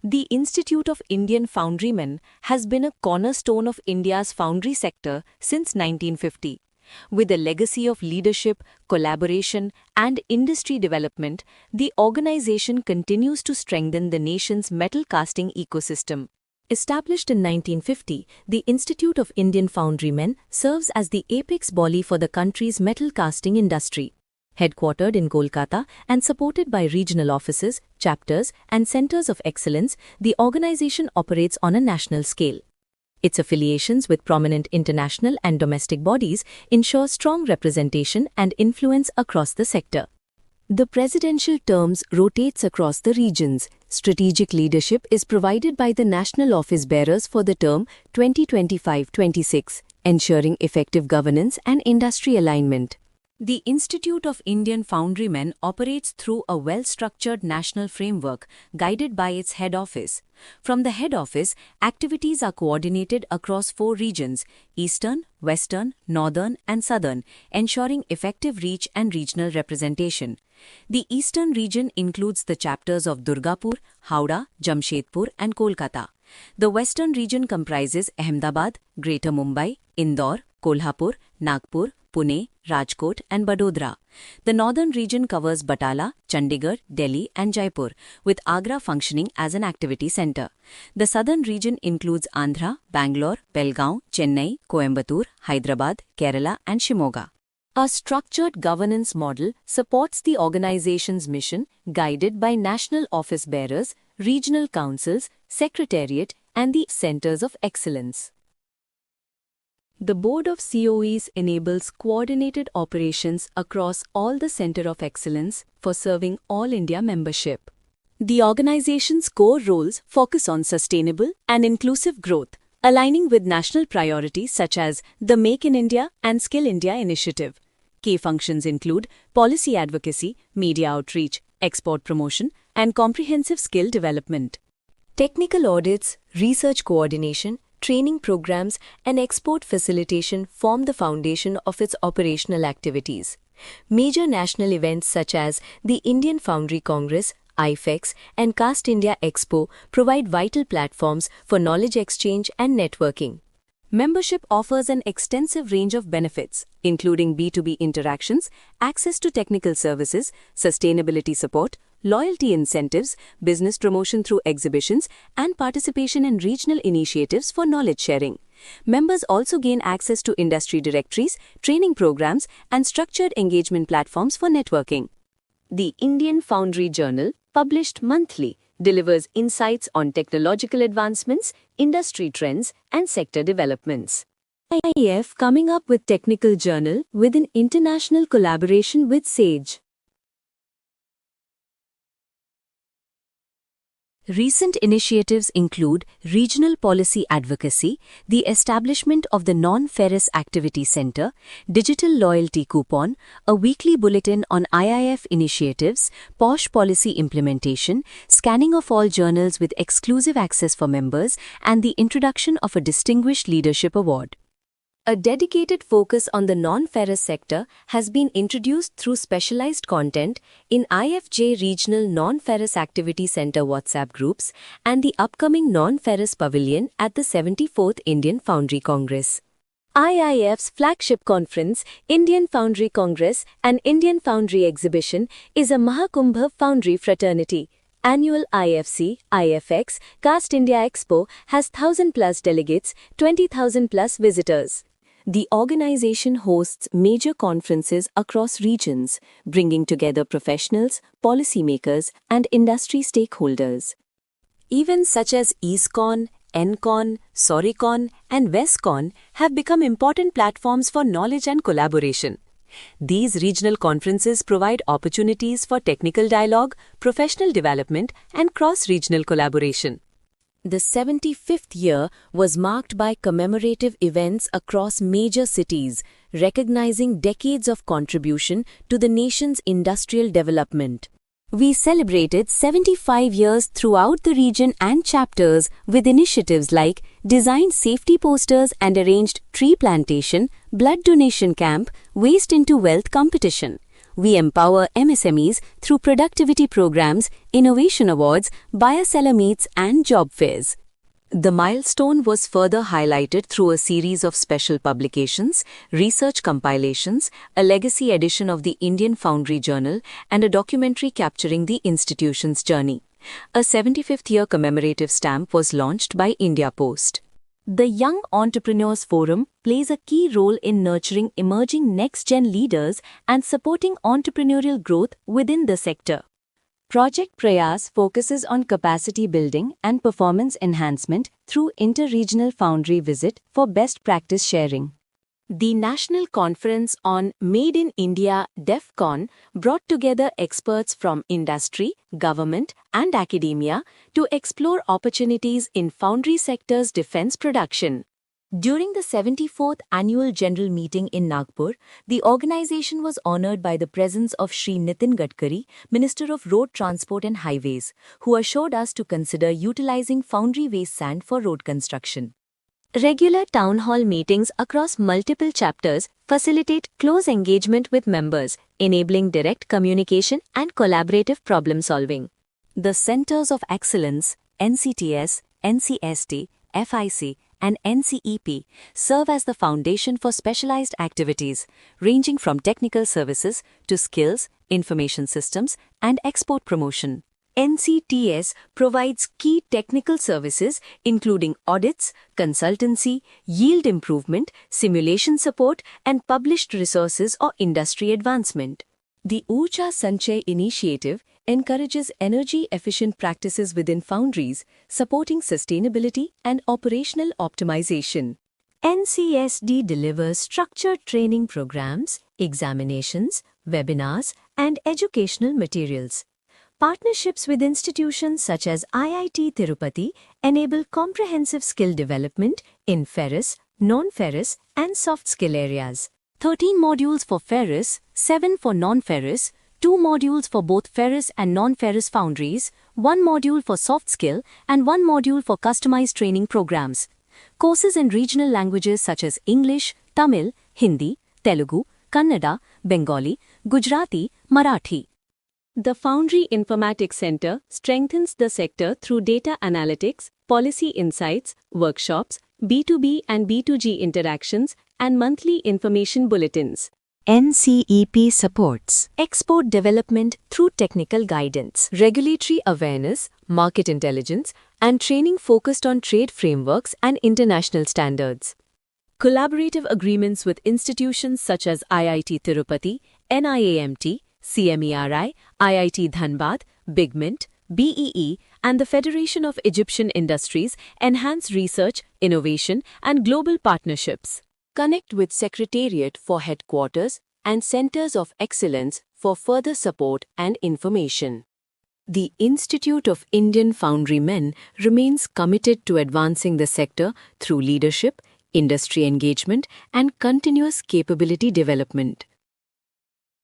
The Institute of Indian Foundrymen has been a cornerstone of India's foundry sector since 1950. With a legacy of leadership, collaboration, and industry development, the organization continues to strengthen the nation's metal casting ecosystem. Established in 1950, the Institute of Indian Foundrymen serves as the apex body for the country's metal casting industry. Headquartered in Kolkata and supported by regional offices, chapters, and centers of excellence, the organization operates on a national scale. Its affiliations with prominent international and domestic bodies ensure strong representation and influence across the sector. The presidential terms rotates across the regions. Strategic leadership is provided by the national office bearers for the term 2025-26, ensuring effective governance and industry alignment. The Institute of Indian Foundrymen operates through a well-structured national framework guided by its head office. From the head office, activities are coordinated across 4 regions: Eastern, Western, Northern, and Southern, ensuring effective reach and regional representation. The Eastern region includes the chapters of Durgapur, Howrah, Jamshedpur, and Kolkata. The Western region comprises Ahmedabad, Greater Mumbai, Indore, Kolhapur, Nagpur, Pune, Rajkot, and Vadodara. The northern region covers Batala, Chandigarh, Delhi, and Jaipur, with Agra functioning as an activity centre. The southern region includes Andhra, Bangalore, Belgaum, Chennai, Coimbatore, Hyderabad, Kerala, and Shimoga. A structured governance model supports the organization's mission, guided by national office bearers, regional councils, secretariat, and the centers of excellence. The Board of COEs enables coordinated operations across all the Center of Excellence for serving all India membership. The organization's core roles focus on sustainable and inclusive growth, aligning with national priorities such as the Make in India and Skill India initiative. Key functions include policy advocacy, media outreach, export promotion, and comprehensive skill development. Technical audits, research coordination, training programs, and export facilitation form the foundation of its operational activities. Major national events such as the Indian Foundry Congress, IFEX, and Cast India Expo provide vital platforms for knowledge exchange and networking. Membership offers an extensive range of benefits, including B2B interactions, access to technical services, sustainability support, loyalty incentives, business promotion through exhibitions, and participation in regional initiatives for knowledge sharing. Members also gain access to industry directories, training programs, and structured engagement platforms for networking. The Indian Foundry Journal, published monthly, delivers insights on technological advancements, industry trends, and sector developments. IIF coming up with Technical Journal with an international collaboration with SAGE. Recent initiatives include regional policy advocacy, the establishment of the Non-Ferrous Activity Center, digital loyalty coupon, a weekly bulletin on IIF initiatives, POSH policy implementation, scanning of all journals with exclusive access for members, and the introduction of a Distinguished Leadership Award. A dedicated focus on the non-ferrous sector has been introduced through specialized content in IFJ Regional Non-Ferrous Activity Center WhatsApp groups and the upcoming Non-Ferrous Pavilion at the 74th Indian Foundry Congress. IIF's flagship conference, Indian Foundry Congress and Indian Foundry Exhibition, is a Mahakumbh Foundry fraternity. Annual IFC, IFX, Cast India Expo has 1,000+ delegates, 20,000+ visitors. The organization hosts major conferences across regions, bringing together professionals, policymakers, and industry stakeholders. Events such as EASCON, NCON, SORICON, and WESCON have become important platforms for knowledge and collaboration. These regional conferences provide opportunities for technical dialogue, professional development, and cross-regional collaboration. The 75th year was marked by commemorative events across major cities, recognizing decades of contribution to the nation's industrial development. We celebrated 75 years throughout the region and chapters with initiatives like designed safety posters and arranged tree plantation, blood donation camp, waste into wealth competition. We empower MSMEs through productivity programs, innovation awards, buyer-seller meets, and job fairs. The milestone was further highlighted through a series of special publications, research compilations, a legacy edition of the Indian Foundry Journal, and a documentary capturing the institution's journey. A 75th year commemorative stamp was launched by India Post. The Young Entrepreneurs Forum plays a key role in nurturing emerging next-gen leaders and supporting entrepreneurial growth within the sector. Project Prayas focuses on capacity building and performance enhancement through inter-regional foundry visit for best practice sharing. The National Conference on Made in India DEFCON brought together experts from industry, government, and academia to explore opportunities in foundry sector's defense production. During the 74th Annual General Meeting in Nagpur, the organization was honored by the presence of Shri Nitin Gadkari, Minister of Road Transport and Highways, who assured us to consider utilizing foundry waste sand for road construction. Regular town hall meetings across multiple chapters facilitate close engagement with members, enabling direct communication and collaborative problem solving. The Centers of Excellence, NCTS, NCST, FIC, and NCEP serve as the foundation for specialized activities, ranging from technical services to skills, information systems, and export promotion. NCTS provides key technical services including audits, consultancy, yield improvement, simulation support, and published resources or industry advancement. The Urja Sanchay initiative encourages energy-efficient practices within foundries, supporting sustainability and operational optimization. NCSD delivers structured training programs, examinations, webinars, and educational materials. Partnerships with institutions such as IIT Tirupati enable comprehensive skill development in ferrous, non-ferrous, and soft skill areas. 13 modules for ferrous, 7 for non-ferrous, 2 modules for both ferrous and non-ferrous foundries, 1 module for soft skill, and 1 module for customized training programs. Courses in regional languages such as English, Tamil, Hindi, Telugu, Kannada, Bengali, Gujarati, Marathi. The Foundry Informatics Center strengthens the sector through data analytics, policy insights, workshops, B2B and B2G interactions, and monthly information bulletins. NCEP supports export development through technical guidance, regulatory awareness, market intelligence, and training focused on trade frameworks and international standards. Collaborative agreements with institutions such as IIT Tirupati, NIAMT, CMERI, IIT Dhanbad, Bigmint, BEE, and the Federation of Egyptian Industries enhance research, innovation, and global partnerships. Connect with Secretariat for headquarters and Centers of Excellence for further support and information. The Institute of Indian Foundrymen remains committed to advancing the sector through leadership, industry engagement, and continuous capability development.